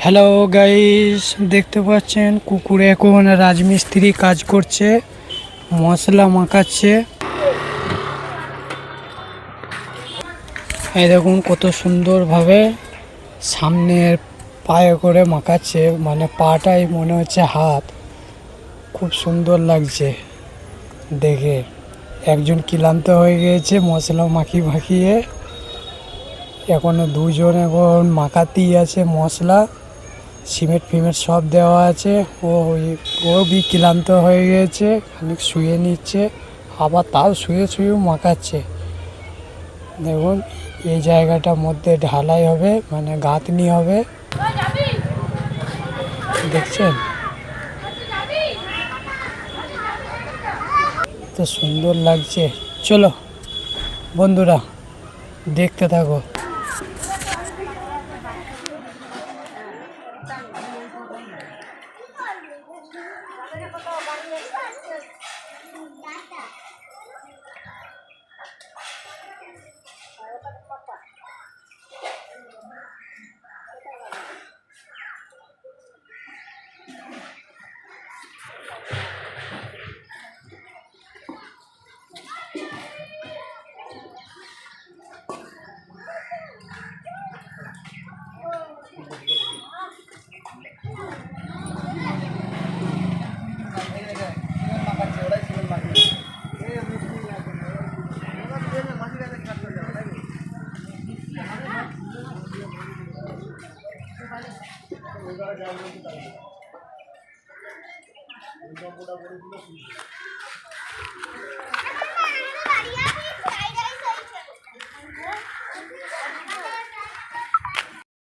Hello guys, দেখতে পাচ্ছেন কুকুরে এখন রাজমিস্ত্রি কাজ করছে, মশলা মাখাচ্ছে। এই দেখুন কত সুন্দরভাবে সামনের পায়ে করে মাখাচ্ছে, মানে পাটাই মনে হচ্ছে হাত। খুব সুন্দর লাগছে দেখে। একজন ক্লান্ত হয়ে গিয়েছে মশলা মাখিয়ে। এখনো দুজন এখন মাখাতেই আছে মশলা, সিমেন্ট ফিমেন্ট সব দেওয়া আছে। ও বি ক্লান্ত হয়ে গিয়েছে, খানিক শুয়ে নিচ্ছে, আবার তাও শুয়ে মাখাচ্ছে। দেখুন এই জায়গাটার মধ্যে ঢালাই হবে, মানে গাঁথনি হবে, দেখছেন তো সুন্দর লাগছে। চলো বন্ধুরা, দেখতে থাকো।